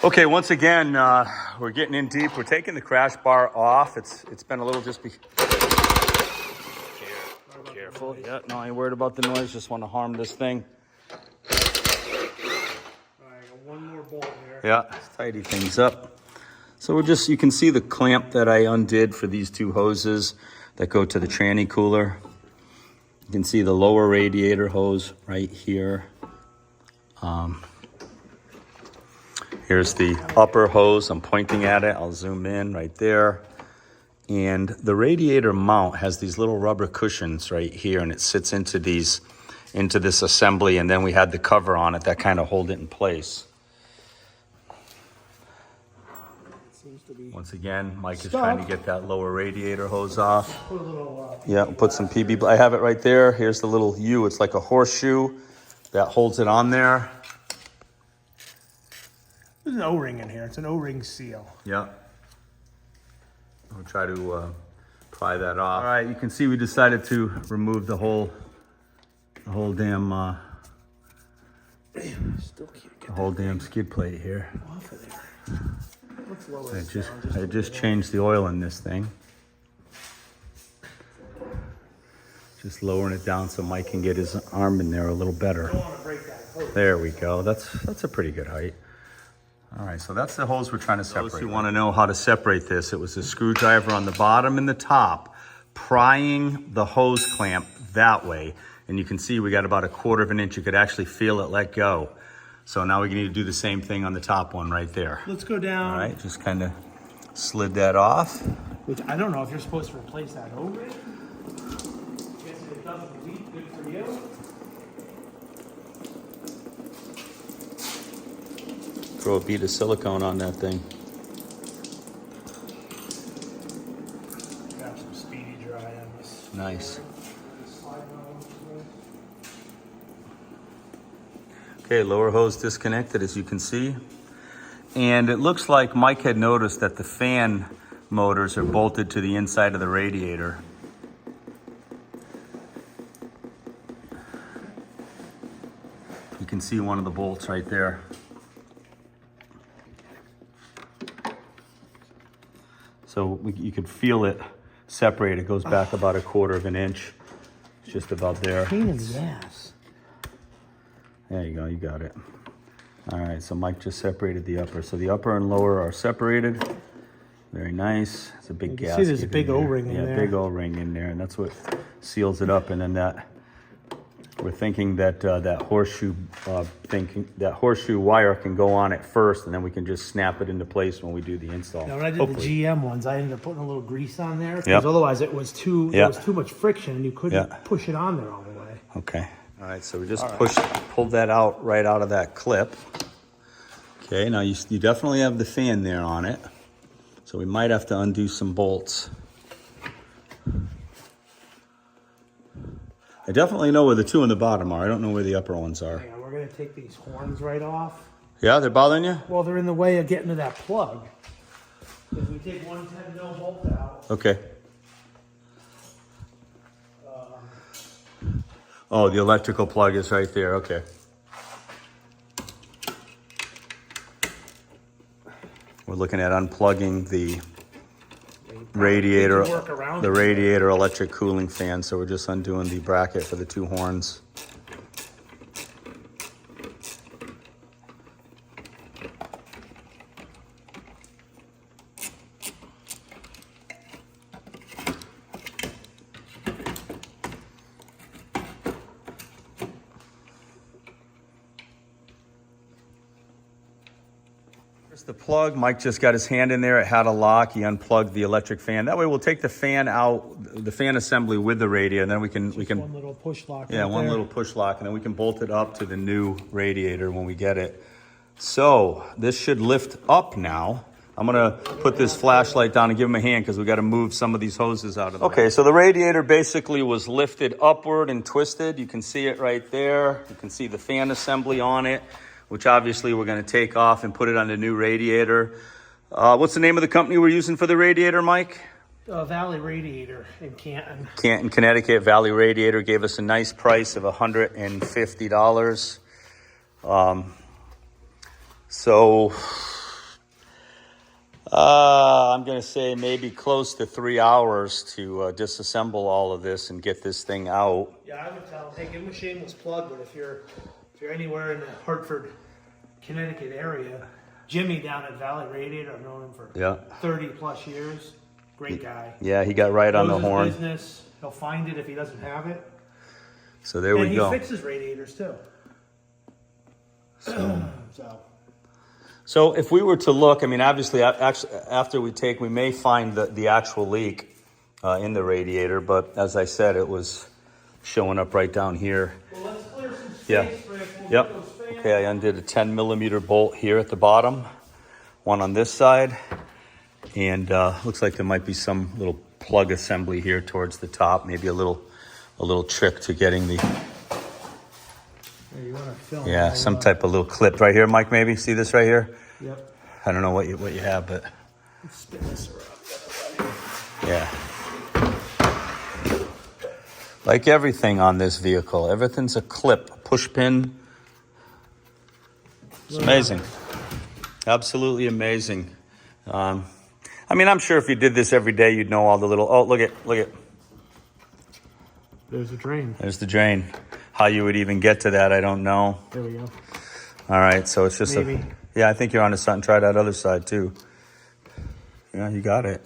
Okay, once again, we're getting in deep. We're taking the crash bar off. It's been a little just careful. Yeah, no, I ain't worried about the noise. Just want to harm this thing. All right, got one more bolt here. Yeah, let's tidy things up. So you can see the clamp that I undid for these two hoses that go to the tranny cooler. You can see the lower radiator hose right here. Here's the upper hose. I'm pointing at it. I'll zoom in right there. And the radiator mount has these little rubber cushions right here, and it sits into this assembly, and then we had the cover on it that kind of hold it in place. Seems to be Once again, Mike is trying to get that lower radiator hose off. put a little, Yeah, put some PB. I have it right there. Here's the little U. It's like a horseshoe that holds it on there. there's an O-ring in here. It's an O-ring seal. Yeah. I'll try to pry that off. All right, you can see we decided to remove the whole damn Still can't get the whole damn skid plate here. off of there. Let's lower I this down. just changed the oil in this thing. Just lowering it down so Mike can get his arm in there a little better. I don't want to break that hose. There we go. That's a pretty good height. All right, so that's the hose we're trying to separate. Those who want to know how to separate this, it was a screwdriver on the bottom and the top, prying the hose clamp that way. And you can see we got about 1/4 of an inch. You could actually feel it let go. So now we need to do the same thing on the top one right there. Let's go down. All right, just kind of slid that off. Which I don't know if you're supposed to replace that O-ring. Guess if it doesn't leak, good for you. Throw a bead of silicone on that thing. Grab some speedy dry on this. Nice. Slide on. Okay, lower hose disconnected, as you can see. And it looks like Mike had noticed that the fan motors are bolted to the inside of the radiator. You can see one of the bolts right there. So you could feel it separate. It goes back about 1/4 of an inch. It's just about there. Pain in the ass. There you go, you got it. All right, so Mike just separated the upper. So the upper and lower are separated. Very nice. It's a big gasket. See, there's a big O-ring in there. Yeah, big O-ring in there, and that's what seals it up. And then we're thinking that that horseshoe wire can go on it first, and then we can just snap it into place when we do the install. Now, when I did the GM ones, I ended up putting a little grease on there because Yep. otherwise it was too much friction, and you couldn't Yeah. push it on there all the way. Okay. All right, so we just pulled that out right out of that clip. Okay, now you definitely have the fan there on it. So we might have to undo some bolts. I definitely know where the two on the bottom are. I don't know where the upper ones are. Hang on, we're gonna take these horns right off. Yeah, they're bothering you? Well, they're in the way of getting to that plug. If we take one 10 mil bolt out, Okay. Oh, the electrical plug is right there. Okay. We're looking at unplugging the radiator, work around the it. radiator electric cooling fan. So we're just undoing the bracket for the two horns. Here's the plug. Mike just got his hand in there. It had a lock. He unplugged the electric fan. That way we'll take the fan out, the fan assembly with the radiator, and then we can one little push lock. yeah, right one there. little push lock, and then we can bolt it up to the new radiator when we get it. So this should lift up now. I'm gonna put this flashlight down and give him a hand because we got to move some of these hoses out of the way. Okay, so the radiator basically was lifted upward and twisted. You can see it right there. You can see the fan assembly on it, which obviously we're going to take off and put it on the new radiator. What's the name of the company we're using for the radiator, Mike? Valley Radiator in Canton. Canton, Connecticut. Valley Radiator gave us a nice price of $150. So I'm going to say maybe close to 3 hours to disassemble all of this and get this thing out. Yeah, I would tell them, hey, give them a shameless plug, but if you're anywhere in the Hartford, Connecticut area, Jimmy down at Valley Radiator, I've known him for 30 plus years. Great guy. Yeah, he got right on the Knows his horn. business. He'll find it if he doesn't have it. So there we go. And he fixes radiators too. So if we were to look, I mean, obviously, after we may find the actual leak in the radiator, but as I said, it was showing up right down here. Well, let's clear some space, Yeah. Rick. We'll Yep. get those fans. Okay, I undid a 10 millimeter bolt here at the bottom, one on this side, and looks like there might be some little plug assembly here towards the top, maybe a little trick to getting the You want to film some type of little clip right here, Mike. Maybe see this right here. Yep. I don't know what you have, but Let's spin this around. yeah. Like everything on this vehicle, everything's a clip, push pin. It's amazing. Absolutely amazing. I mean, I'm sure if you did this every day, you'd know all the little, oh, look at. There's the drain. There's the drain. How you would even get to that, I don't know. There we go. All right, so it's just Maybe. yeah, I think you're onto something. Try that other side too. Yeah, you got it.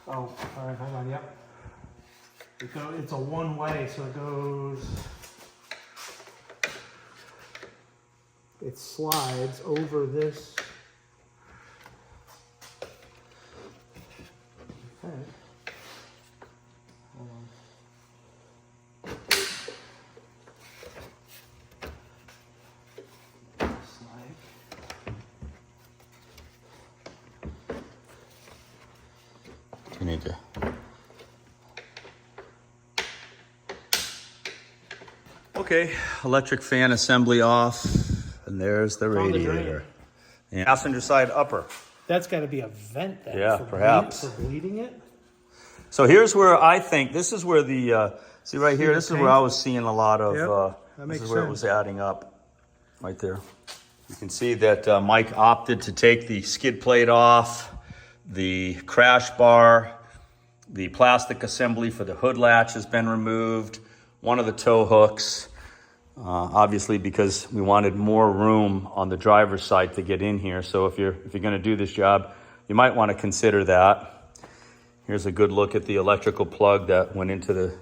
Oh, all right, hold on, yep. It's a one-way, so it goes... It slides over this... Okay. Hold on. Slide. You need to. Okay, electric fan assembly off, and there's the Found the radiator. And passenger side upper. That's got to be a vent then. Yeah, perhaps. For bleeding it? So here's where I think, this is where the, see right here, this is where I was seeing a lot of, Yep, that this makes is where it sense. was adding up, right there. You can see that Mike opted to take the skid plate off, the crash bar, the plastic assembly for the hood latch has been removed, one of the tow hooks, obviously because we wanted more room on the driver's side to get in here. So if you're going to do this job, you might want to consider that. Here's a good look at the electrical plug that went into the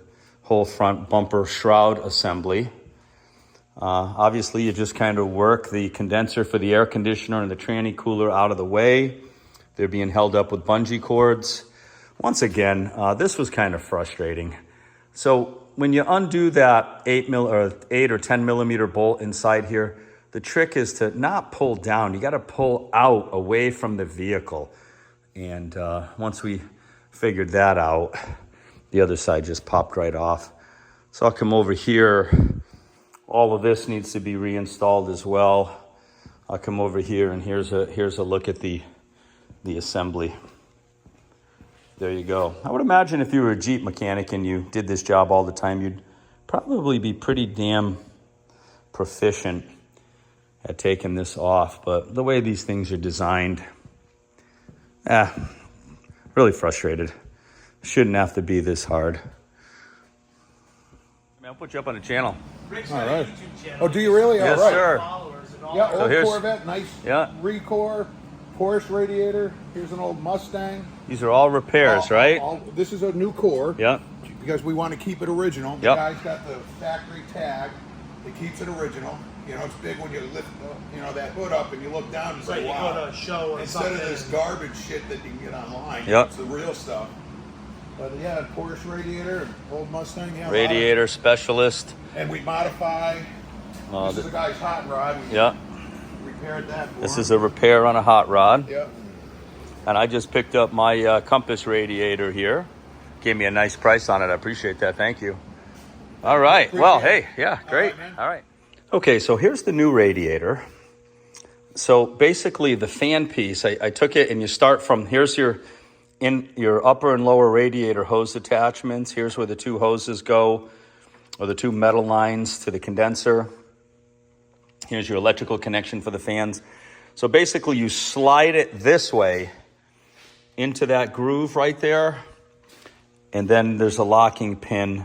whole front bumper shroud assembly. Obviously, you just kind of work the condenser for the air conditioner and the tranny cooler out of the way. They're being held up with bungee cords. Once again, this was kind of frustrating. So when you undo that 8 or 10 millimeter bolt inside here, the trick is to not pull down. You got to pull out away from the vehicle. And once we figured that out, the other side just popped right off. So I'll come over here. All of this needs to be reinstalled as well. I'll come over here, and here's a look at the assembly. There you go. I would imagine if you were a Jeep mechanic and you did this job all the time, you'd probably be pretty damn proficient at taking this off. But the way these things are designed, really frustrated. Shouldn't have to be this hard. I'll put you up on the channel. Rick's All got a right. YouTube channel. Oh, do you really? Yes, All right. sir. Followers and all Yeah, that. old here's- Corvette, nice Yeah. Recore, Porsche radiator. Here's an old Mustang. These are all repairs, right? This is a new core. Yeah. Because we want to keep it original. The Yep. guy's got the factory tag that keeps it original. You know, it's big when you lift, that hood up and you look down. It's Right, like, you wow. go to a show or Instead something. of this garbage shit that you can get online, Yep. it's the real stuff. But yeah, Porsche radiator, old Mustang. Yeah, a lot of- Radiator specialist. And we modify. Uh, This is a guy's hot rod. We Yeah. repaired that for This him. is a repair on a hot rod. Yeah. And I just picked up my Compass radiator here. Gave me a nice price on it. I appreciate that. Thank you. All right. Well, hey, yeah, great. All right, man. All right. Okay, so here's the new radiator. So basically the fan piece, I took it and you start from, here's your upper and lower radiator hose attachments. Here's where the two hoses go, or the two metal lines to the condenser. Here's your electrical connection for the fans. So basically you slide it this way into that groove right there. And then there's a locking pin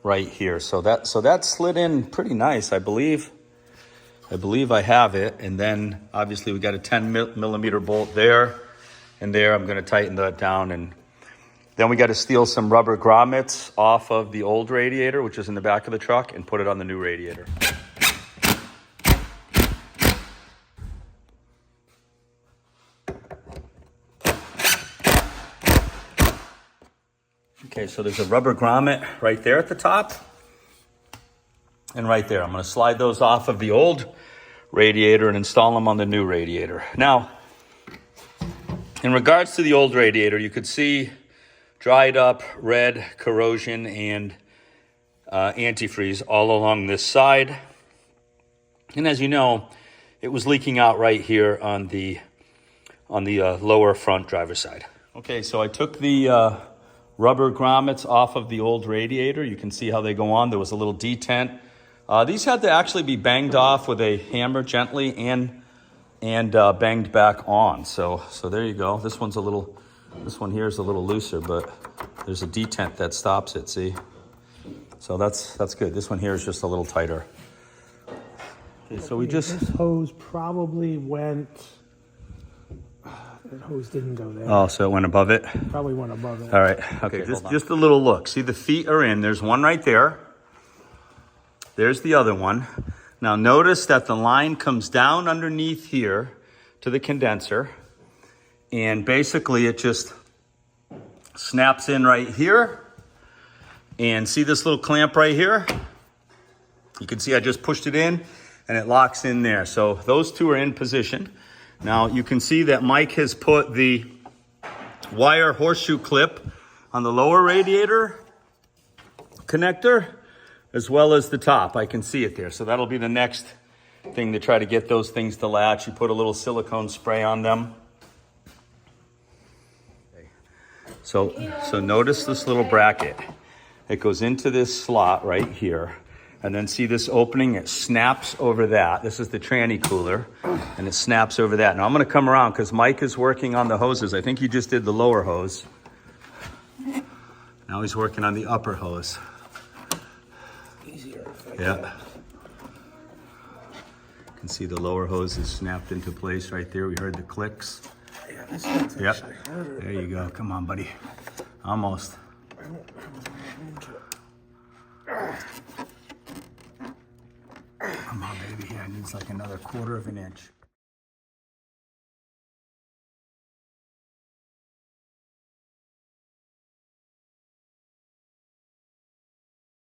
right here. So that slid in pretty nice, I believe. I have it. And then obviously we got a 10 millimeter bolt there and there. I'm gonna tighten that down. And then we got to steal some rubber grommets off of the old radiator, which is in the back of the truck, and put it on the new radiator. Okay, so there's a rubber grommet right there at the top and right there. I'm going to slide those off of the old radiator and install them on the new radiator. Now, in regards to the old radiator, you could see dried up red corrosion and antifreeze all along this side. And as you know, it was leaking out right here on the lower front driver's side. Okay, so I took the rubber grommets off of the old radiator. You can see how they go on. There was a little detent. These had to actually be banged off with a hammer gently and banged back on. So there you go. This one here is a little looser, but there's a detent that stops it, see? So that's good. This one here is just a little tighter. Okay, so This hose probably went... That hose didn't go there. Oh, so it went above it? Probably went above it. All right. Okay, just a little look. See, the feet are in. There's one right there. There's the other one. Now notice that the line comes down underneath here to the condenser. And basically it just snaps in right here. And see this little clamp right here? You can see I just pushed it in and it locks in there. So those two are in position. Now you can see that Mike has put the wire horseshoe clip on the lower radiator connector as well as the top. I can see it there. So that'll be the next thing to try to get those things to latch. You put a little silicone spray on them. Okay. So notice this little bracket. It goes into this slot right here. And then see this opening? It snaps over that. This is the tranny cooler, and it snaps over that. Now I'm going to come around because Mike is working on the hoses. I think he just did the lower hose. Now he's working on the upper hose. Easier. Yeah. You can see the lower hose is snapped into place right there. We heard the clicks. Yeah, this one's actually harder. There you go. Come on, buddy. Almost. Come on, baby. Here, it needs like another 1/4 of an inch.